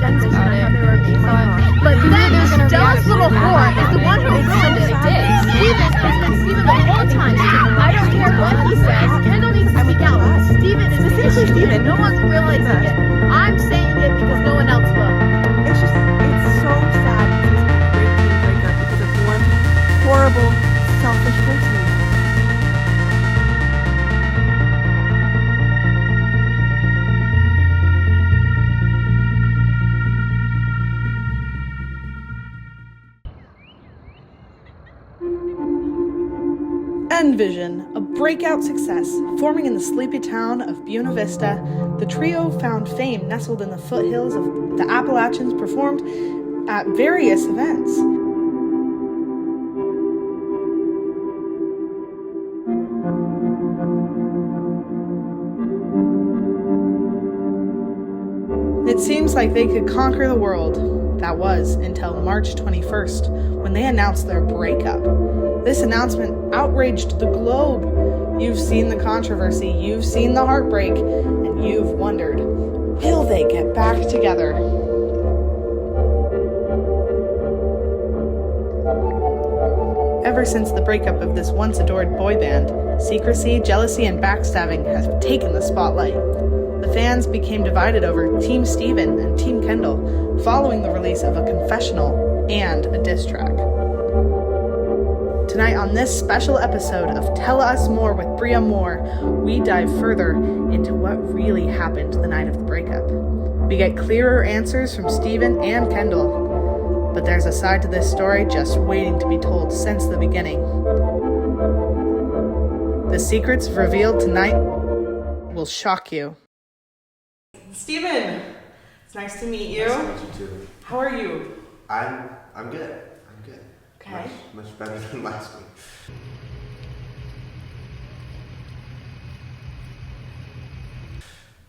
defense about it. But then Stella's little whore is the one who ruined it. Steven has been Steven the whole time. I don't care what he says. Kendall needs to speak out. Steven is specifically Steven. No one's realizing it. I'm saying it because no one else will. It's so sad this breakup because of one horrible, selfish person. NVision, a breakout success, forming in the sleepy town of Buena Vista, the trio found fame nestled in the foothills of the Appalachians, performed at various events. It seems like they could conquer the world. That was until March 21st, when they announced their breakup. This announcement outraged the globe. You've seen the controversy, you've seen the heartbreak, and you've wondered, will they get back together? Ever since the breakup of this once adored boy band, secrecy, jealousy, and backstabbing have taken the spotlight. The fans became divided over Team Steven and Team Kendall, following the release of a confessional and a diss track. Tonight on this special episode of Tell Us More with Brea Moore, we dive further into what really happened the night of the breakup. We get clearer answers from Steven and Kendall, but there's a side to this story just waiting to be told since the beginning. The secrets revealed tonight will shock you. Steven, it's nice to meet you. Nice to meet you too. How are you? I'm good. Okay. Much better than last week.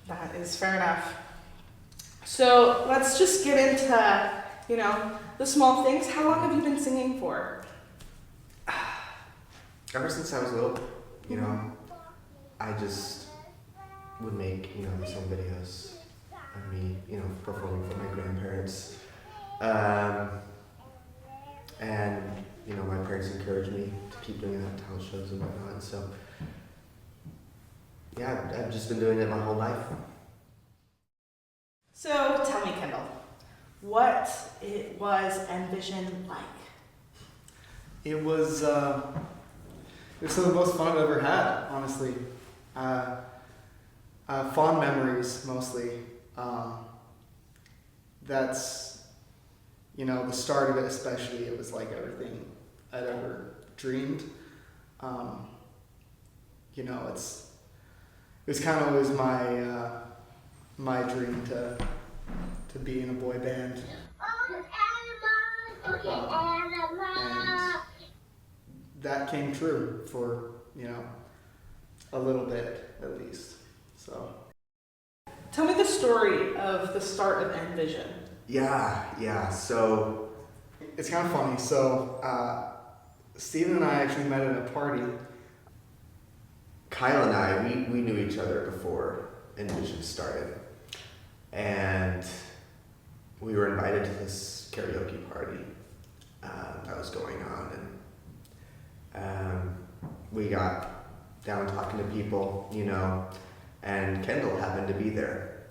That is fair enough. So let's just get into, the small things. How long have you been singing for? Ever since I was little, I just would make, some videos of me, performing for my grandparents. And, my parents encouraged me to keep doing that, talent shows and whatnot. And so, yeah, I've just been doing it my whole life. So tell me, Kendall, what it was NVision like? It was some of the most fun I've ever had, honestly. Fond memories, mostly. That's, the start of it especially, it was like everything I'd ever dreamed. It was kind of always my dream to be in a boy band. And that came true for, a little bit at least. So Tell me the story of the start of NVision. Yeah. So it's kind of funny. So Steven and I actually met at a party. Kyle and I, we knew each other before NVision started. And we were invited to this karaoke party that was going on. And we got down talking to people, and Kendall happened to be there.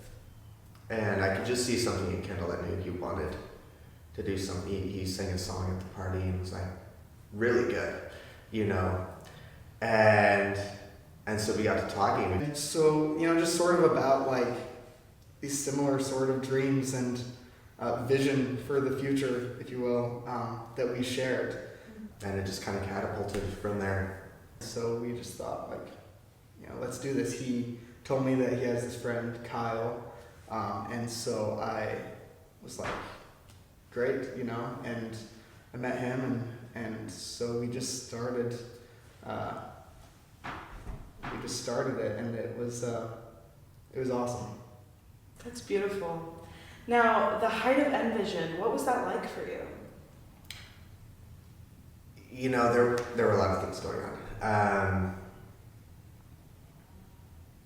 And I could just see something in Kendall that knew he wanted to do something. He sang a song at the party and was like really good, and so we got to talking. And so, just sort of about like these similar sort of dreams and vision for the future, if you will, that we shared. And it just kind of catapulted from there. So we just thought let's do this. He told me that he has this friend, Kyle, and so I was like, great, and I met him, and so we just started it, and it was awesome. That's beautiful. Now, the height of NVision, what was that like for you? There were a lot of things going on.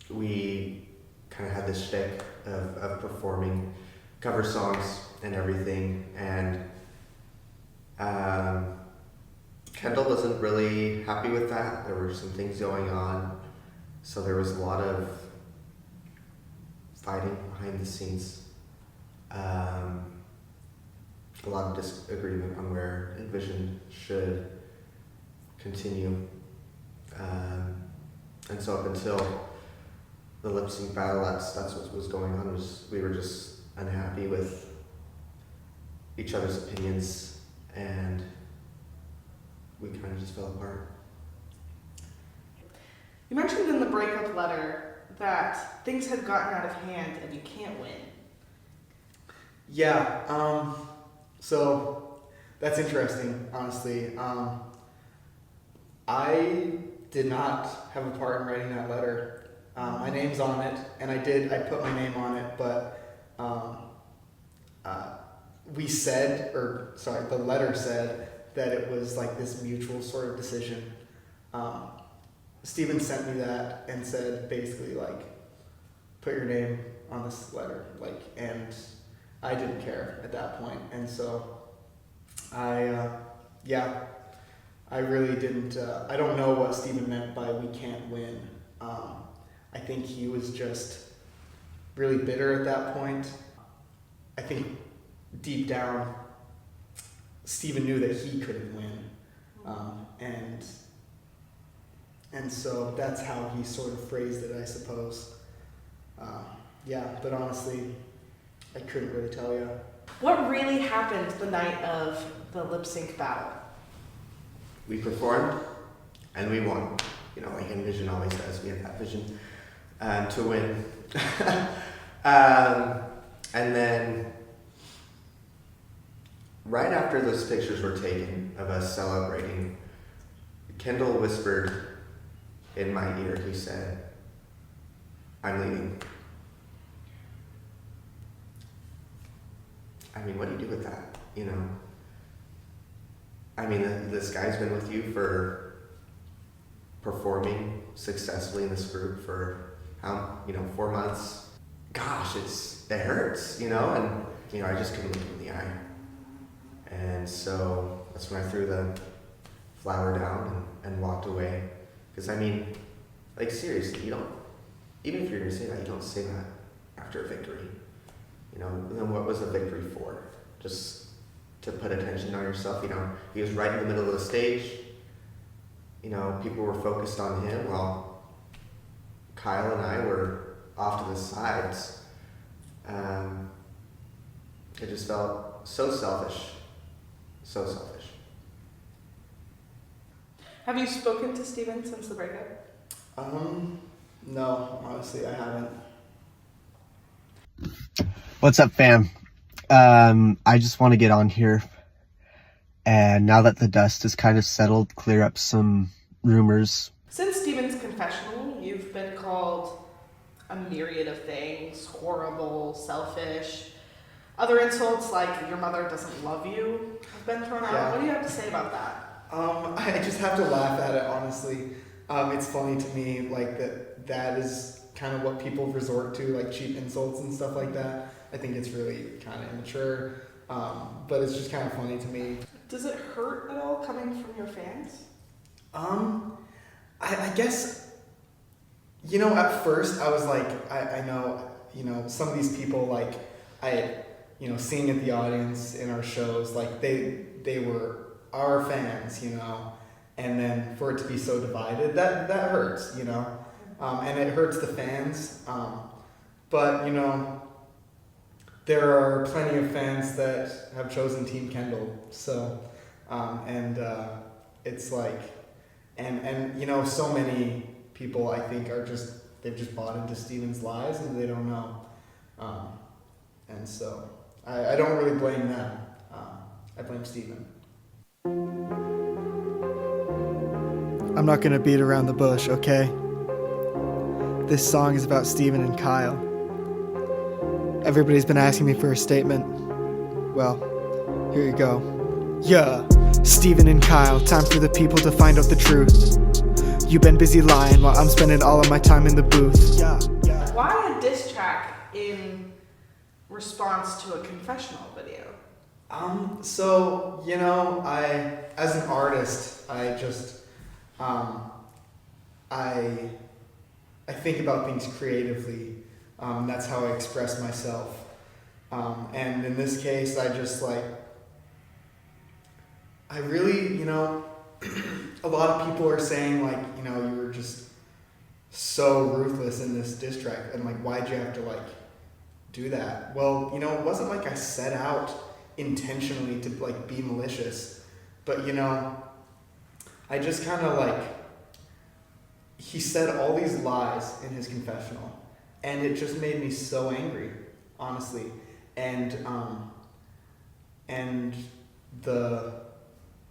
We kind of had this shtick of performing cover songs and everything, and Kendall wasn't really happy with that. There were some things going on, so there was a lot of fighting behind the scenes, a lot of disagreement on where NVision should continue, and so up until the lip sync battle, that's what was going on. Was we were just unhappy with each other's opinions, and we kind of just fell apart. You mentioned in the breakup letter that things had gotten out of hand and you can't win. Yeah, so that's interesting, honestly. I did not have a part in writing that letter. My name's on it, and I put my name on it, but the letter said that it was like this mutual sort of decision. Steven sent me that and said basically like, put your name on this letter, like, and I didn't care at that point, and so I really didn't. I don't know what Steven meant by "we can't win." I think he was just really bitter at that point. I think deep down, Steven knew that he couldn't win, and so that's how he sort of phrased it, I suppose. But honestly, I couldn't really tell you. What really happened the night of the lip sync battle? We performed and we won. You know, like NVision always does. We have that vision to win. And then right after those pictures were taken of us celebrating, Kendall whispered in my ear, he said, "I'm leaving." I mean, what do you do with that, you know? I mean, this guy's been with you for performing successfully in this group for 4 months. Gosh, it hurts, you know, and, you know, I just couldn't look him in the eye. And so that's when I threw the flower down and walked away. Because, I mean, like, seriously, you don't, even if you're going to say that, you don't say that after a victory. You know, then what was the victory for? Just to put attention on yourself, you know. He was right in the middle of the stage. You know, people were focused on him while Kyle and I were off to the sides. It just felt so selfish. So selfish. Have you spoken to Steven since the breakup? No, honestly, I haven't. What's up, fam? I just want to get on here, and now that the dust has kind of settled, clear up some rumors. Since Steven's confessional, you've been called a myriad of things: horrible, selfish. Other insults like "your mother doesn't love you" have been thrown out. Yeah. What do you have to say about that? I just have to laugh at it, honestly. It's funny to me, like, that is kind of what people resort to, like cheap insults and stuff like that. I think it's really kind of immature, but it's just kind of funny to me. Does it hurt at all coming from your fans? I guess, you know, at first I was like, I know, you know, some of these people, like, seeing at the audience in our shows, like, they were our fans, you know, and then for it to be so divided, that hurts, you know, and it hurts the fans, but, you know, there are plenty of fans that have chosen Team Kendall, so, it's like, and you know, so many people, I think, they've just bought into Steven's lies and they don't know, and so, I don't really blame them, I blame Steven. I'm not gonna beat around the bush, okay? This song is about Steven and Kyle. Everybody's been asking me for a statement. Well, here you go. Yeah, Steven and Kyle, time for the people to find out the truth. You've been busy lying while I'm spending all of my time in the booth. Yeah. Why a diss track in response to a confessional video? So, you know, as an artist, I just, I think about things creatively. That's how I express myself. And in this case, I just I really, you know, a lot of people are saying like, you know, you were just so ruthless in this diss track, and like, why'd you have to like do that? Well, you know, it wasn't like I set out intentionally to like be malicious, but you know, I just kind of like, he said all these lies in his confessional, and it just made me so angry, honestly. And the,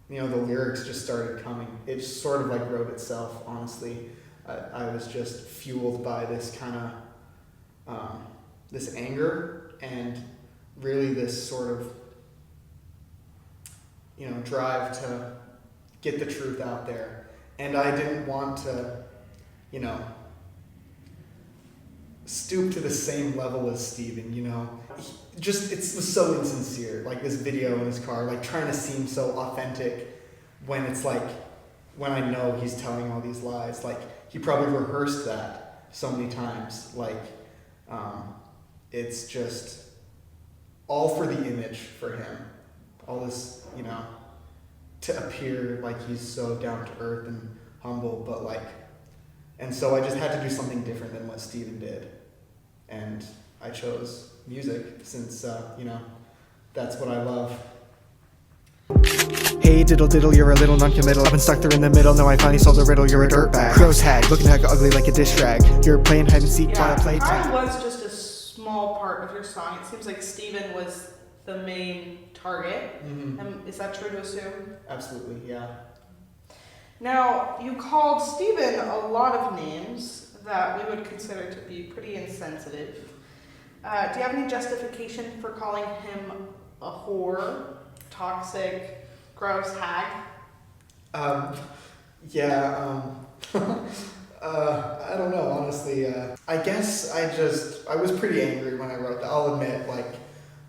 you know, the lyrics just started coming. It just sort of like wrote itself, honestly. I was just fueled by this kind of, this anger and really this sort of, you know, drive to get the truth out there. And I didn't want to, you know, stoop to the same level as Steven, you know. It was so insincere, like this video in his car, like trying to seem so authentic when it's like, when I know he's telling all these lies. Like, he probably rehearsed that so many times. Like, it's just all for the image for him. All this, you know, to appear like he's so down to earth and humble, but like, and so I just had to do something different than what Steven did. And I chose music since, you know, that's what I love. Hey diddle diddle, you're a little non-committal. I've been stuck there in the middle, now I finally solved the riddle. You're a dirtbag, crow's hag, looking heck ugly like a dish rag. You're playing hide and seek while I play Time tag. was just a small part of your song. It seems like Steven was the main target. Mm-hmm. Is that true to assume? Absolutely, yeah. Now, you called Steven a lot of names that we would consider to be pretty insensitive. Do you have any justification for calling him a whore, toxic, gross hag? I don't know, honestly. I guess I was pretty angry when I wrote that. I'll admit, like,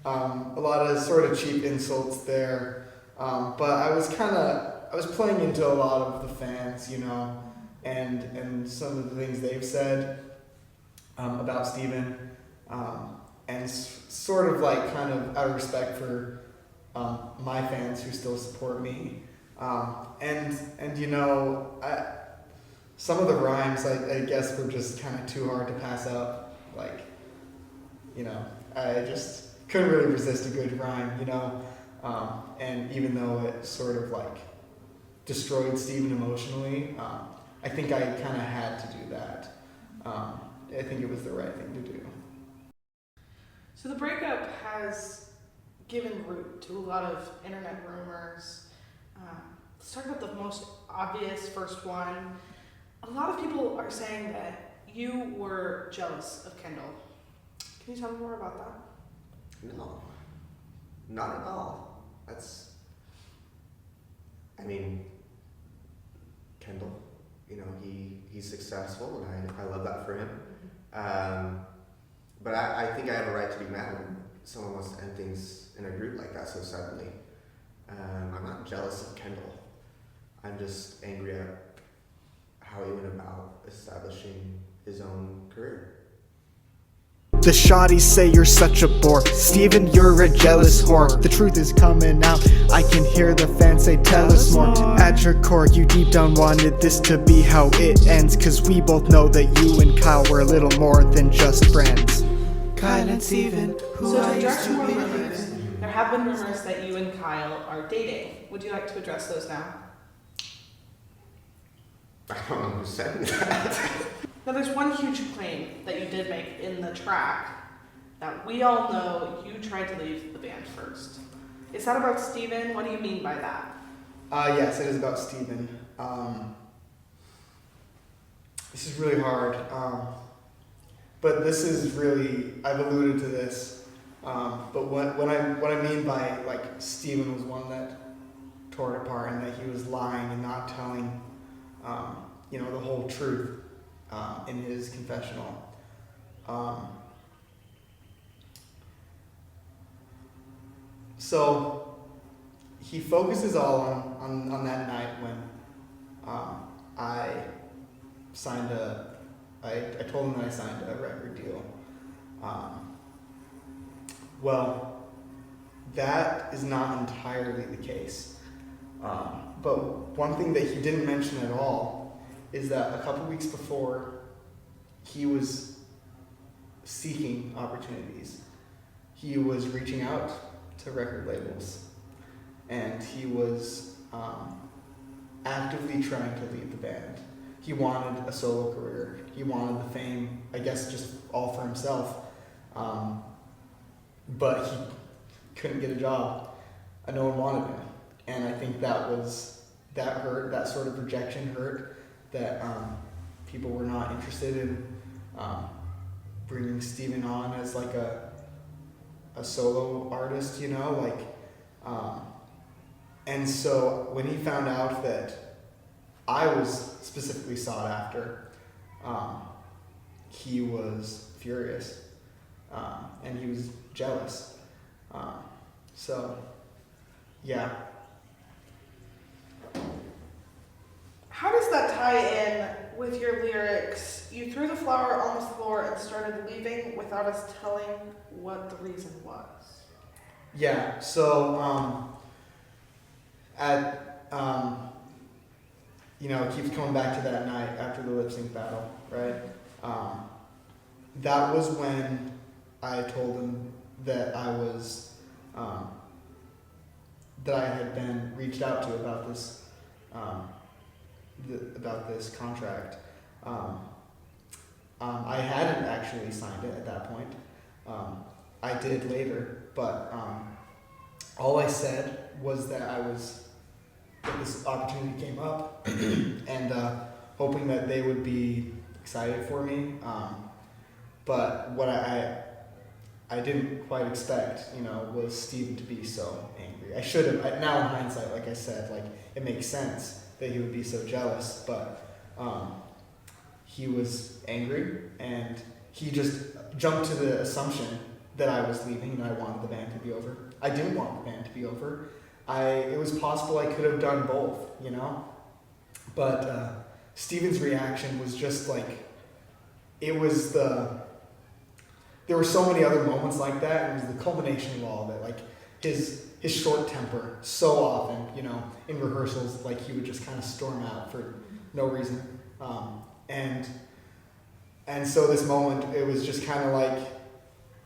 a lot of sort of cheap insults there. But I was playing into a lot of the fans, you know, and some of the things they've said about Steven, and sort of like kind of out of respect for my fans who still support me, and you know, some of the rhymes I guess were just kind of too hard to pass up. Like, you know, I just couldn't really resist a good rhyme, you know, and even though it sort of like destroyed Steven emotionally, I think I kind of had to do that. I think it was the right thing to do. So the breakup has given root to a lot of internet rumors. Let's talk about the most obvious first one. A lot of people are saying that you were jealous of Kendall. Can you tell me more about that? No, not at all. Kendall, you know, he's successful, and I love that for him. But I think I have a right to be mad when someone wants to end things in a group like that so suddenly. I'm not jealous of Kendall. I'm just angry at how he went about establishing his own career. The shawties say you're such a bore. Steven, you're a jealous whore. The truth is coming out. I can hear the fans say tell us more. At your core, you deep down wanted this to be how it ends. Cause we both know that you and Kyle were a little more than just friends. Kyle and Steven, who So I to used address to more be. rumors, there have been rumors that you and Kyle are dating. Would you like to address those now? I don't know who said that. Now there's one huge claim that you did make in the track that we all know you tried to leave the band first. Is that about Steven? What do you mean by that? Yes, it is about Steven. This is really hard. But this is really, I've alluded to this. But what I mean by like Steven was one that tore it apart, and that he was lying and not telling, you know, the whole truth in his confessional. So he focuses all on that night when I told him that I signed a record deal. Well, that is not entirely the case. But one thing that he didn't mention at all is that a couple weeks before, he was seeking opportunities. He was reaching out to record labels, and he was actively trying to leave the band. He wanted a solo career. He wanted the fame, I guess, just all for himself. But he couldn't get a job. No one wanted him. And I think that hurt, that sort of rejection hurt, that people were not interested in bringing Steven on as like a solo artist, you know, like, and so when he found out that I was specifically sought after, he was furious, and he was jealous. So, yeah. How does that tie in with your lyrics? You threw the flower on the floor and started leaving without us telling what the reason was. Yeah, so, it keeps coming back to that night after the lip sync battle, right? That was when I told him that I was, that I had been reached out to about this, contract. I hadn't actually signed it at that point. I did later, but all I said was that this opportunity came up, and hoping that they would be excited for me. But what I didn't quite expect, was Steven to be so angry. I should have. Now in hindsight, like I said, like it makes sense that he would be so jealous, but he was angry, and he just jumped to the assumption that I was leaving and I wanted the band to be over. I didn't want the band to be over. It was possible I could have done both, but Steven's reaction was just like, there were so many other moments like that, and it was the culmination of all of it, like his short temper so often, in rehearsals, like he would just kind of storm out for no reason. And so this moment, it was just kind of like,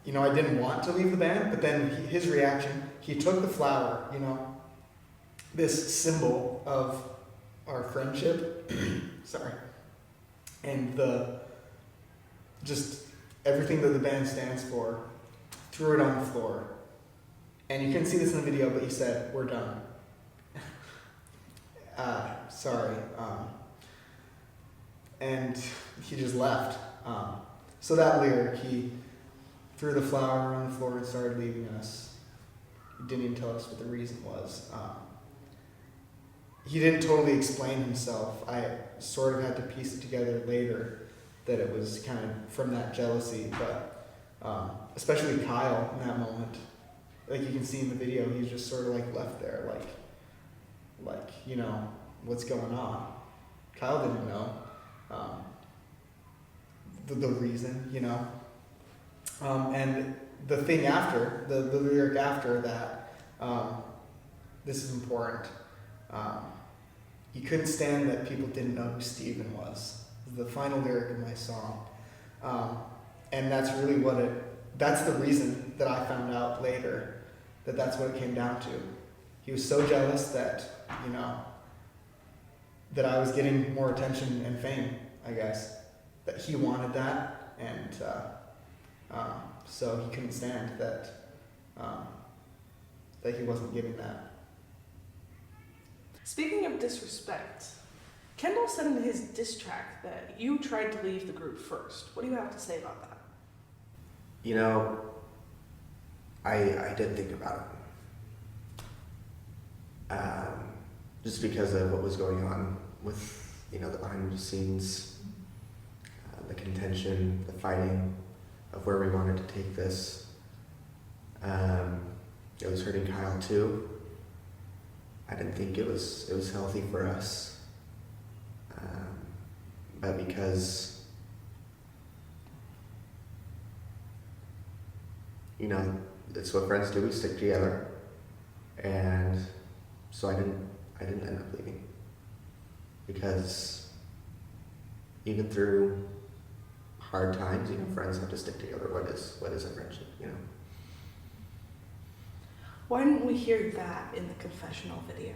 I didn't want to leave the band, but then his reaction, he took the flower, this symbol of our friendship, sorry, and just everything that the band stands for, threw it on the floor. And you couldn't see this in the video, but he said, "We're done." Sorry. And he just left. So that lyric, he threw the flower on the floor and started leaving us. He didn't even tell us what the reason was. He didn't totally explain himself. I sort of had to piece it together later that it was kind of from that jealousy, but especially Kyle in that moment, like you can see in the video, he's just sort of like left there, like what's going on. Kyle didn't know the reason, and the thing after, the lyric after that, this is important. He couldn't stand that people didn't know who Steven was. The final lyric of my song. And that's really that's the reason that I found out later that that's what it came down to. He was so jealous that, that I was getting more attention and fame, I guess, that he wanted that, and so he couldn't stand that he wasn't getting that. Speaking of disrespect, Kendall said in his diss track that you tried to leave the group first. What do you have to say about that? I did think about it. Just because of what was going on with, the behind the scenes, the contention, the fighting of where we wanted to take this. it was hurting Kyle too. I didn't think it was healthy for us. But because, you know, it's what friends do, we stick together. And so I didn't end up leaving. Because even through hard times, you know, friends have to stick together. What is a friendship, you know? Why didn't we hear that in the confessional video?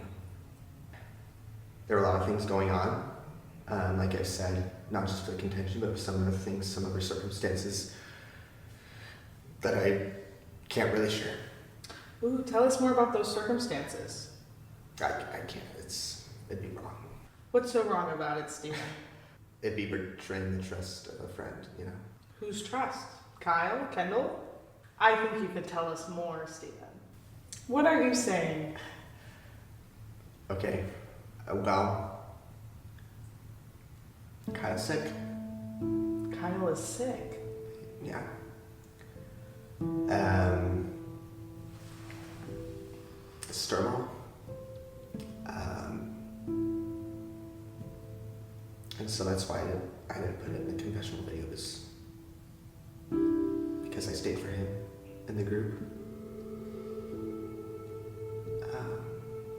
There were a lot of things going on. Like I said, not just for the contention, but some other things, some other circumstances that I can't really share. Ooh, tell us more about those circumstances. I can't. It'd be wrong. What's so wrong about it, Stephen? It'd be betraying the trust of a friend, you know? Whose trust? Kyle? Kendall? I think you could tell us more, Stephen. What are you saying? Okay, well, Kyle's sick. Kyle is sick. Yeah. Sternal. And so that's why I didn't put it in the confessional video, because I stayed for him in the group.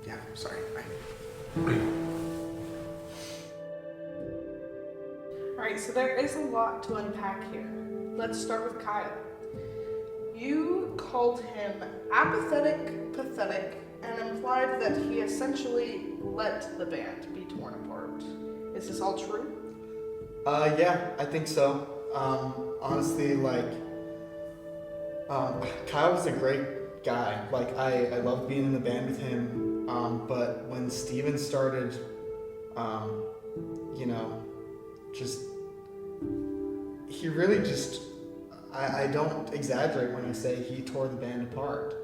Yeah, sorry. Alright, so there is a lot to unpack here. Let's start with Kyle. You called him apathetic, pathetic, and implied that he essentially let the band be torn apart. Is this all true? Yeah, I think so. Honestly, like, Kyle was a great guy. Like, I loved being in the band with him. But when Steven started, you know, he really just, I don't exaggerate when I say he tore the band apart.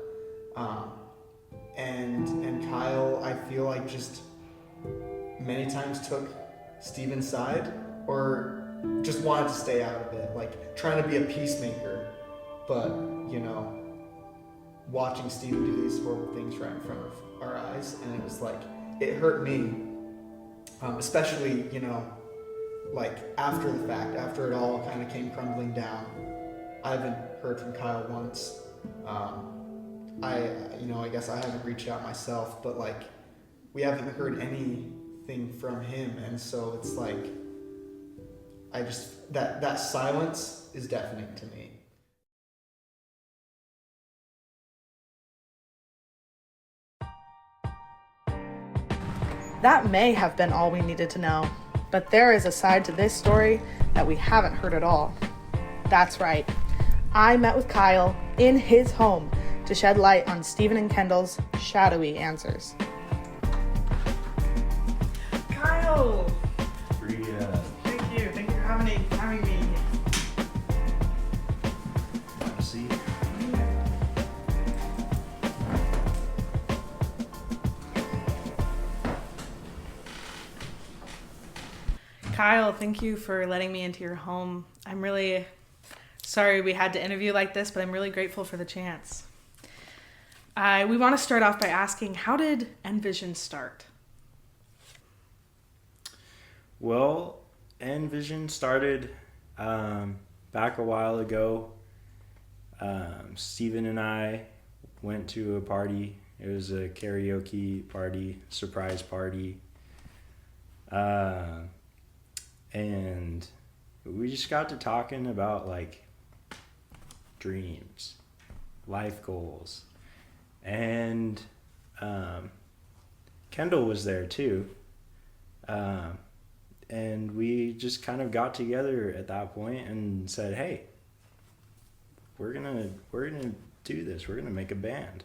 And Kyle, I feel like just many times took Steven's side, or just wanted to stay out of it, like trying to be a peacemaker, but, you know, watching Steven do these horrible things right in front of our eyes, and it was like, it hurt me, especially, you know, like after the fact, after it all kind of came crumbling down. I haven't heard from Kyle once. I guess I haven't reached out myself, but like, we haven't heard anything from him, and so it's like, that silence is deafening to me. That may have been all we needed to know, but there is a side to this story that we haven't heard at all. That's right. I met with Kyle in his home to shed light on Stephen and Kendall's shadowy answers. Kyle! Brea. Thank you for having me. Want to see? Kyle, thank you for letting me into your home. I'm really sorry we had to interview like this, but I'm really grateful for the chance. We want to start off by asking, how did NVision start? Well, NVision started back a while ago. Steven and I went to a party. It was a karaoke party, surprise party. And we just got to talking about like dreams, life goals. And Kendall was there too. And we just kind of got together at that point and said, hey, we're gonna do this. We're gonna make a band.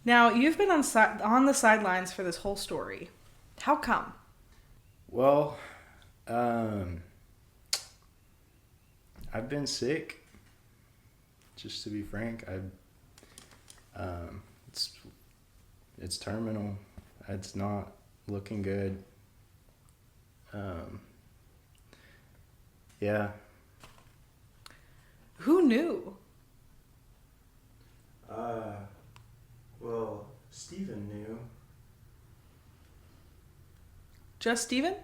Now, you've been on the sidelines for this whole story. How come? Well, I've been sick. Just to be frank, it's terminal. It's not looking good. Yeah. Who knew? Well, Steven knew. Just Steven?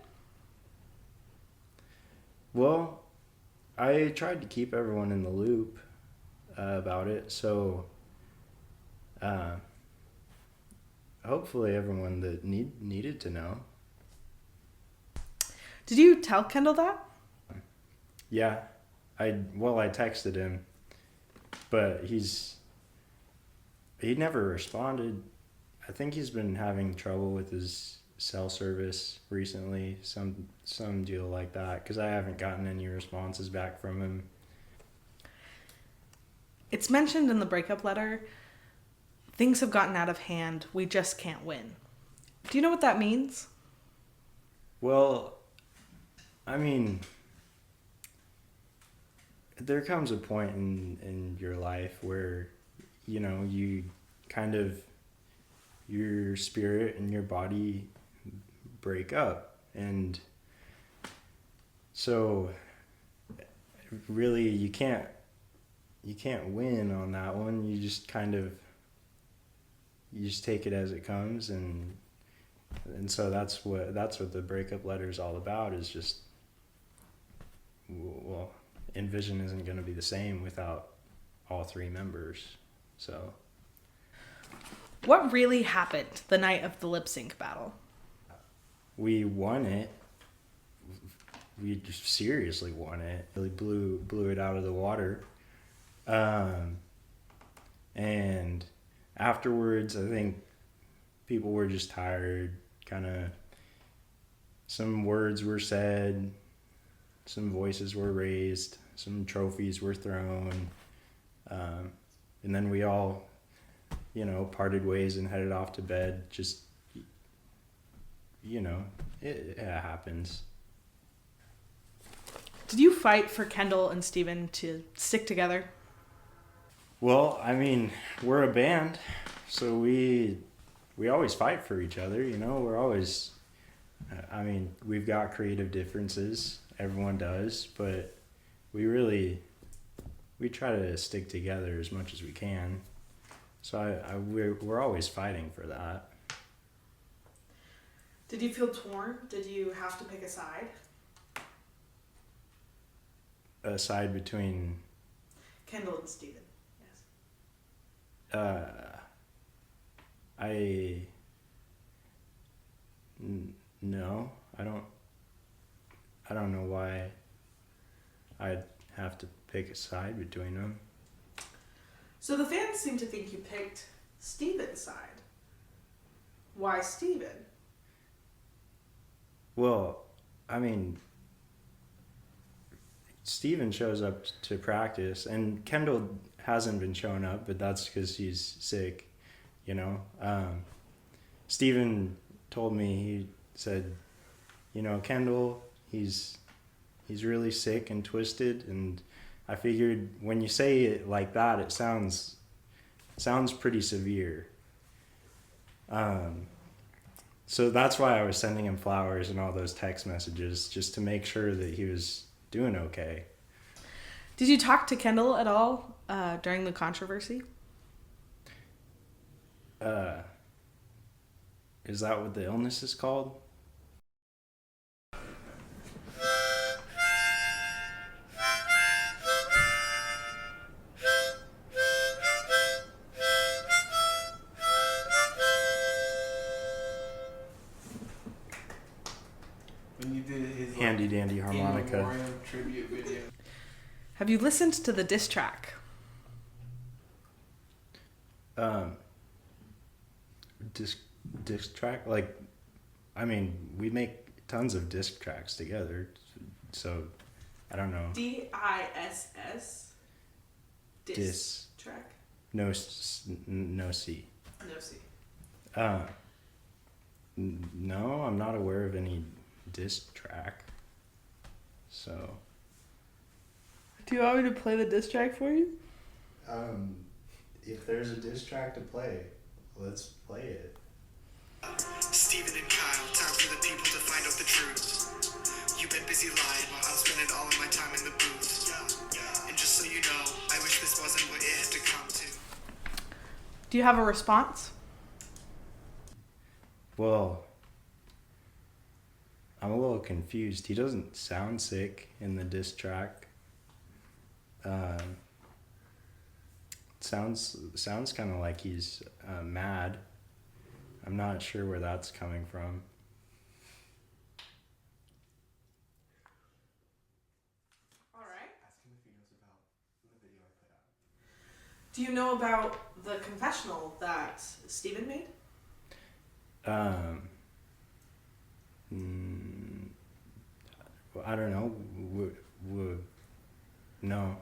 Well, I tried to keep everyone in the loop about it, so hopefully everyone that needed to know. Did you tell Kendall that? Yeah, I texted him, but he never responded. I think he's been having trouble with his cell service recently, some deal like that, because I haven't gotten any responses back from him. It's mentioned in the breakup letter, things have gotten out of hand, we just can't win. Do you know what that means? Well, I mean, there comes a point in your life where, you know, you kind of, your spirit and your body break up. And so really you can't win on that one. You just take it as it comes, and so that's what the breakup letter is all about, is just, well, NVision isn't going to be the same without all three members. So What really happened the night of the lip sync battle? we won it. We just seriously won it. Really blew it out of the water. And afterwards, I think people were just tired. Kind of, some words were said, some voices were raised, some trophies were thrown, and then we all, you know, parted ways and headed off to bed. Just, you know, it happens. Did you fight for Kendall and Steven to stick together? Well, I mean, we're a band, so we always fight for each other, you know. We're always, I mean, we've got creative differences, everyone does, but we try to stick together as much as we can. So we're always fighting for that. Did you feel torn? Did you have to pick a side? A side between Kendall and Steven, yes. No, I don't know why I'd have to pick a side between them. So the fans seem to think you picked Steven's side. Why Steven? Well, I mean, Steven shows up to practice, and Kendall hasn't been showing up, but that's because he's sick, you know. Steven told me, he said, you know, Kendall, he's really sick and twisted, and I figured when you say it like that, it sounds pretty severe. So that's why I was sending him flowers and all those text messages, just to make sure that he was doing okay. Did you talk to Kendall at all during the controversy? Is that what the illness is called? When you did his Handy dandy harmonica. in memoriam tribute video. Have you listened to the diss track? Disc track, like, I mean, we make tons of disc tracks together, so I don't know. DISS. Diss track. No C. No C. No, I'm not aware of any disc track. So Do you want me to play the diss track for you? if there's a disc track to play, let's play it. Steven and Kyle, time for the people to find out the truth. You've been busy lying while I'm spending all of my time in the booth. And just so you know, I wish this wasn't what it had to come to. Do you have a response? Well, I'm a little confused. He doesn't sound sick in the diss track. Sounds kind of like he's mad. I'm not sure where that's coming from. All right. Ask him if he knows about the video I put out. Do you know about the confessional that Steven made? I don't know. No.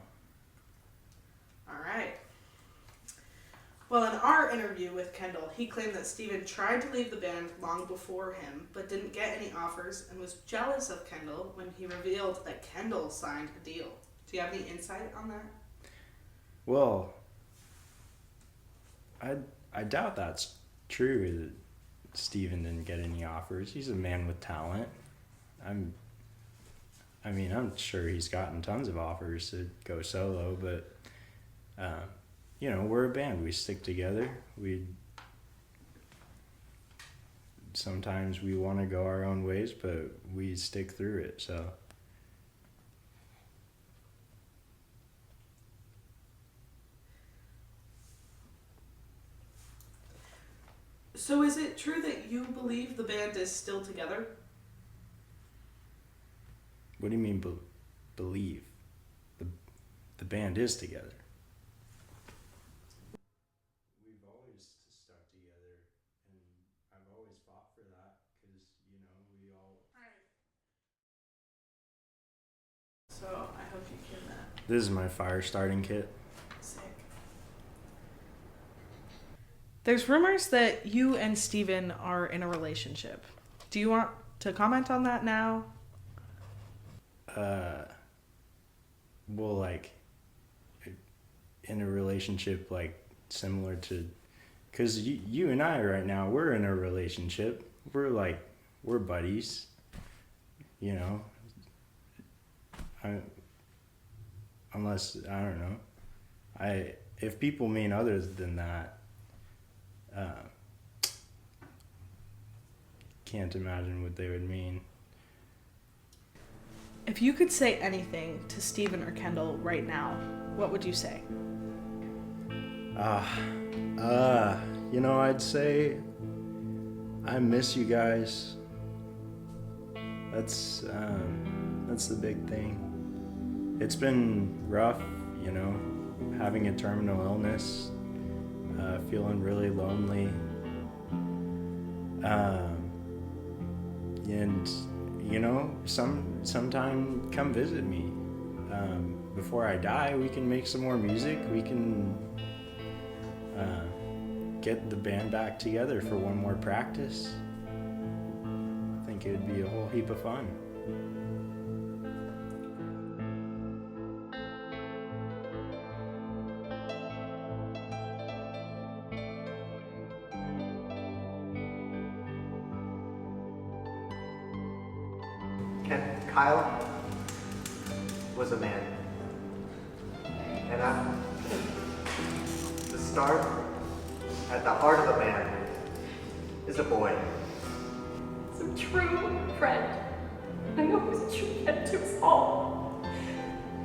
All right. Well, in our interview with Kendall, he claimed that Steven tried to leave the band long before him, but didn't get any offers and was jealous of Kendall when he revealed that Kendall signed a deal. Do you have any insight on that? Well, I doubt that's true that Steven didn't get any offers. He's a man with talent. I'm sure he's gotten tons of offers to go solo, but we're a band. We stick together. Sometimes we want to go our own ways, but we stick through it. So is it true that you believe the band is still together? What do you mean believe? The band is together. We've always stuck together, and I've always fought for that because, we all... So I hope you can This is my fire starting kit. sick. There's rumors that you and Steven are in a relationship. Do you want to comment on that now? Well, like, in a relationship, like, similar to, because you and I right now, we're in a relationship. We're buddies, unless, I don't know. If people mean other than that, can't imagine what they would mean. If you could say anything to Steven or Kendall right now, what would you say? I'd say I miss you guys. That's the big thing. It's been rough, having a terminal illness, feeling really lonely, and sometime come visit me. Before I die, we can make some more music. We can get the band back together for one more practice. I think it would be a whole heap of fun. Kyle was a man. And the start at the heart of a man is a boy. It's a true friend. I know who's a true friend to us all.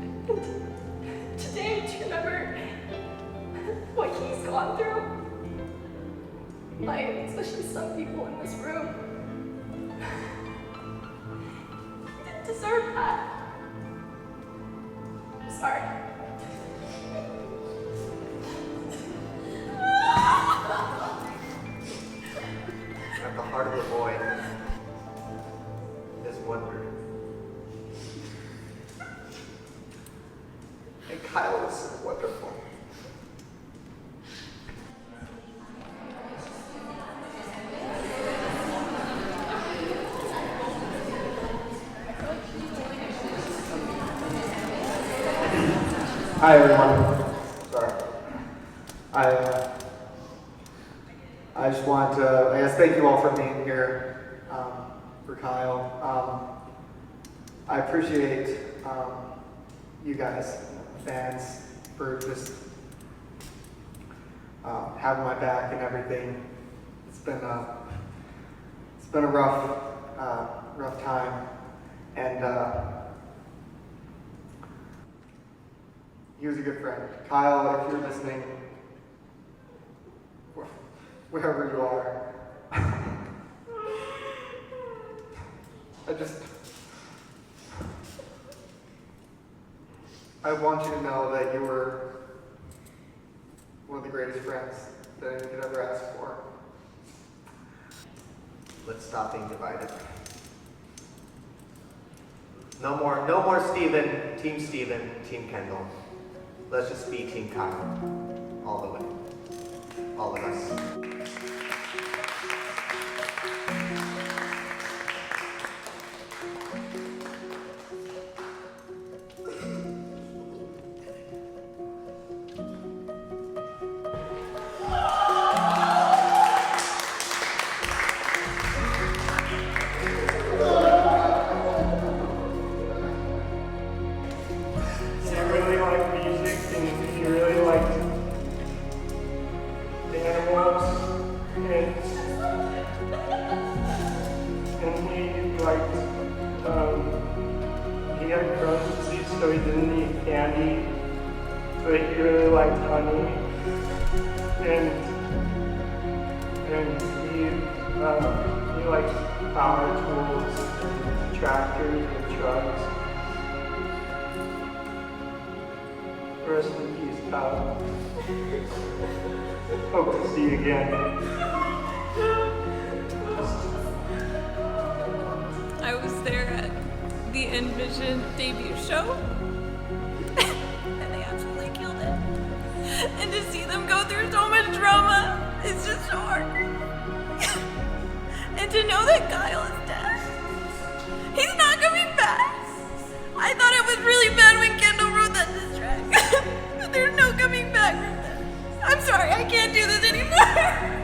And today, do you remember what he's gone through? Especially some people in this room. Deserve that. I'm sorry. At the heart of the boy is wonder. And Kyle is so wonderful. Hi everyone. Sorry. I just want to, I guess, thank you all for being here, for Kyle. I appreciate you guys, fans, for just having my back and everything. It's been a rough time, and he was a good friend. Kyle, if you're listening, wherever you are, I want you to know that you were one of the greatest friends that anyone could ever ask for. Let's stop being divided. No more Steven, Team Kendall. Let's just be Team Kyle. All the way. All of us. He had Crohn's disease, so he didn't eat candy, but he really liked honey. And he likes power tools, and tractors and trucks. Rest in peace, pal. Hope to see you again. I was there at the NVision debut show, and they absolutely killed it. And to see them go through so much drama, it's just so hard. And to know that Kyle is dead, he's not coming back. I thought it was really bad when Kendall wrote that diss track, but there's no coming back from that. I'm sorry, I can't do this anymore.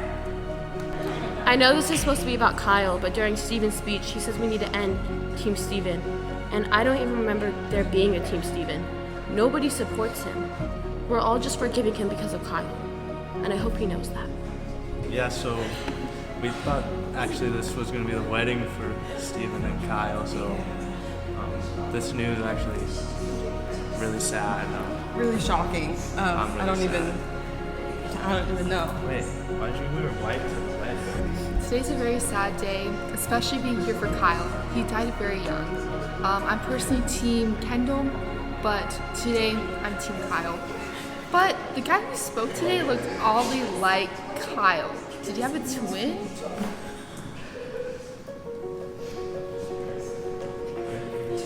I know this is supposed to be about Kyle, but during Steven's speech, he says we need to end Team Steven. And I don't even remember there being a Team Steven. Nobody supports him. We're all just forgiving him because of Kyle. And I hope he knows that. Yeah, so we thought actually this was going to be the wedding for Steven and Kyle, so this news actually is really sad. Really shocking. I'm really I don't sad. even know. Wait, why did you wear white to the wedding? Today's a very sad day, especially being here for Kyle. He died very young. I'm personally Team Kendall, but today I'm Team Kyle. But the guy who spoke today looked oddly like Kyle. Did he have a twin?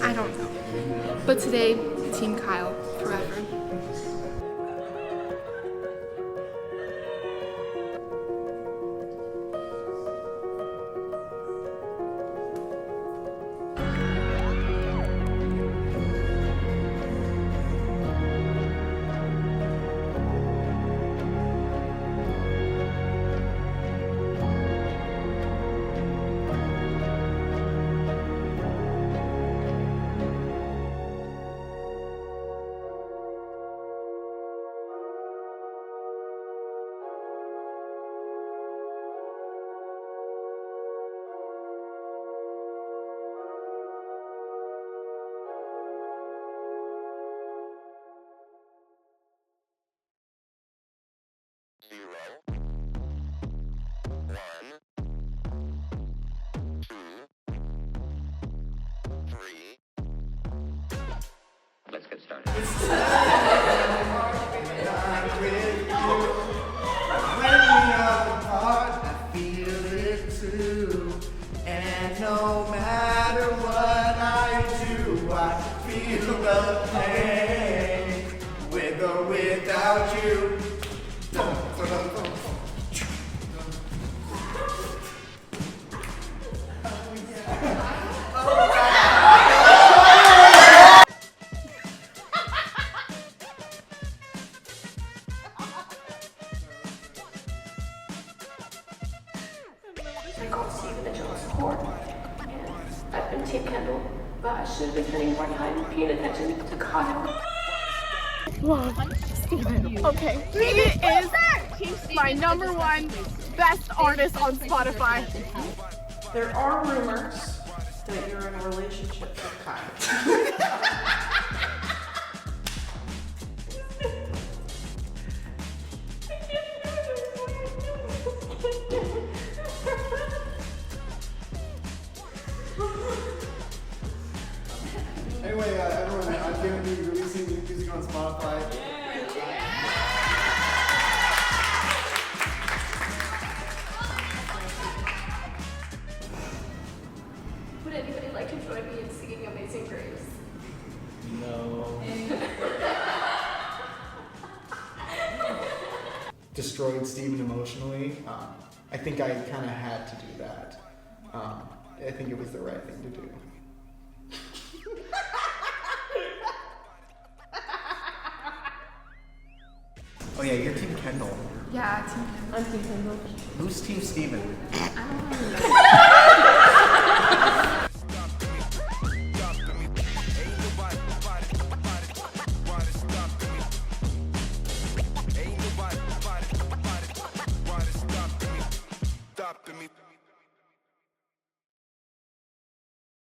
I don't know. But today, Team Kyle, forever. Let's get started. I feel it too. And no matter what I do, I feel the pain. With or without you. I called Steven a jealous whore. And I've been Team Kendall, but I should have been spending more time paying attention to Kyle. Love Steven. Okay. He is my number one best artist on Spotify. There are rumors that you're in a relationship with Kyle. Anyway, everyone, I'm going to be releasing new music on Spotify. Would anybody like to join me in singing Amazing Grace? No. Destroyed Steven emotionally. I think I kind of had to do that. I think it was the right thing to do. Oh yeah, you're Team Kendall. Yeah, Team Kendall. I'm Team Kendall. Who's Team Steven? Stopping me.